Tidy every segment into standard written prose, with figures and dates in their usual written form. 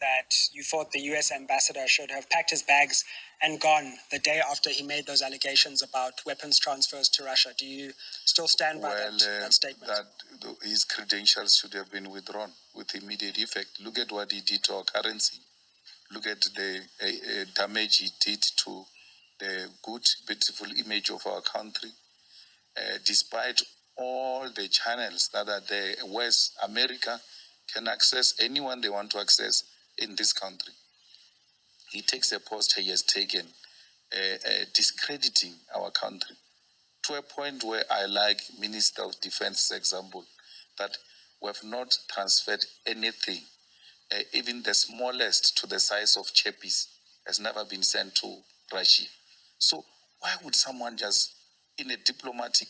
that you thought the US ambassador should have packed his bags and gone the day after he made those allegations about weapons transfers to Russia. Do you still stand by that statement? His credentials should have been withdrawn with immediate effect. Look at what he did to our currency. Look at the damage he did to the good, beautiful image of our country. Despite all the channels that are there, West America can access anyone they want to access in this country. He takes a post he has taken, discrediting our country to a point where I like Minister of Defense's example, that we have not transferred anything, even the smallest to the size of chappies has never been sent to Russia. So why would someone just, in a diplomatic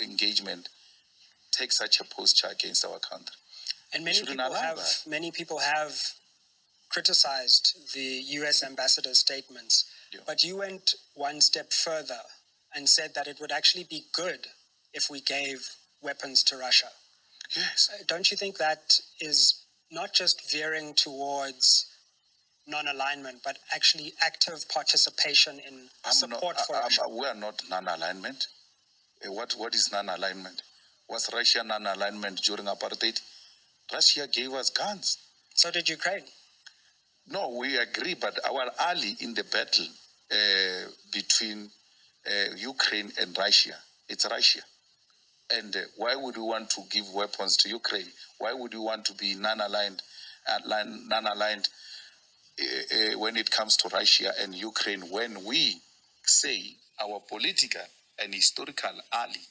engagement, take such a posture against our country? And many people have criticized the U.S. ambassador's statements, but you went one step further and said that it would actually be good if we gave weapons to Russia. Yes. Don't you think that is not just veering towards non-alignment, but actually active participation in support for Russia? We are not non-alignment. What is non-alignment? Was Russia non-alignment during apartheid? Russia gave us guns. So did Ukraine. No, we agree, but our ally in the battle between Ukraine and Russia, it's Russia. And why would we want to give weapons to Ukraine? Why would we want to be non-aligned when it comes to Russia and Ukraine, when we say our political and historical ally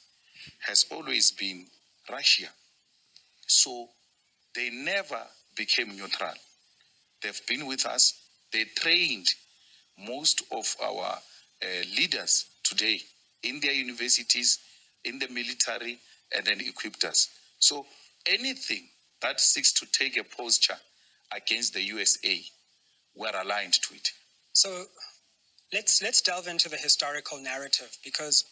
has always been Russia? So they never became neutral. They've been with us. They trained most of our leaders today in their universities, in the military, and then equipped us. So anything that seeks to take a posture against the USA, we're aligned to it. So let's delve into the historical narrative, because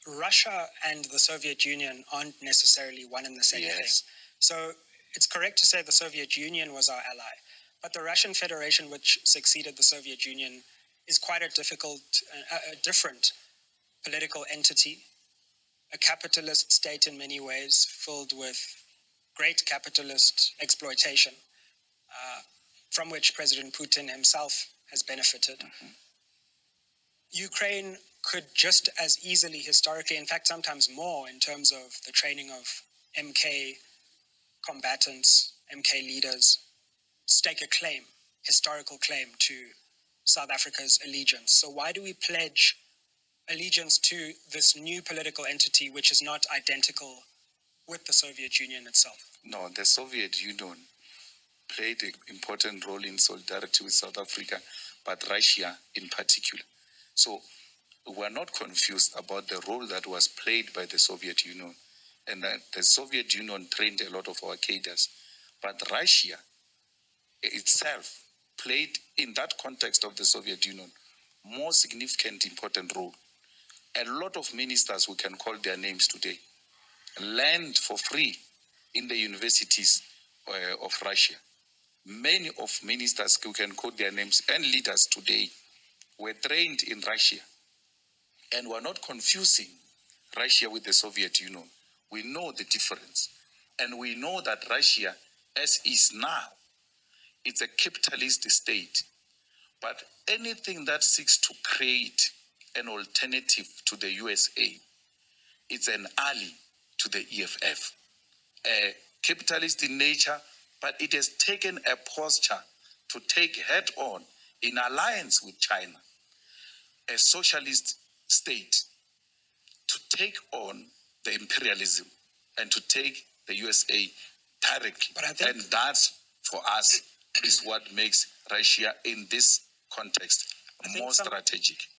Russia and the Soviet Union aren't necessarily one and the same thing. So it's correct to say the Soviet Union was our ally, but the Russian Federation, which succeeded the Soviet Union, is quite a different political entity, a capitalist state in many ways, filled with great capitalist exploitation, from which President Putin himself has benefited. Mm-hmm. Ukraine could just as easily, historically, in fact, sometimes more, in terms of the training of MK combatants, MK leaders, stake a claim, historical claim to South Africa's allegiance. So why do we pledge allegiance to this new political entity which is not identical with the Soviet Union itself? No, the Soviet Union played an important role in solidarity with South Africa, but Russia in particular. So we're not confused about the role that was played by the Soviet Union, and that the Soviet Union trained a lot of our cadres, but Russia itself played, in that context of the Soviet Union, more significant, important role. A lot of ministers, we can call their names today, learned for free in the universities of Russia. Many of ministers, who can quote their names, and leaders today were trained in Russia. And we're not confusing Russia with the Soviet Union. We know the difference. And we know that Russia, as is now, it's a capitalist state. But anything that seeks to create an alternative to the USA, it's an ally to the EFF. Capitalist in nature, but it has taken a posture to take head on, in alliance with China, a socialist state, to take on the imperialism and to take the USA directly. And that's, for us, is what makes Russia in this context more strategic.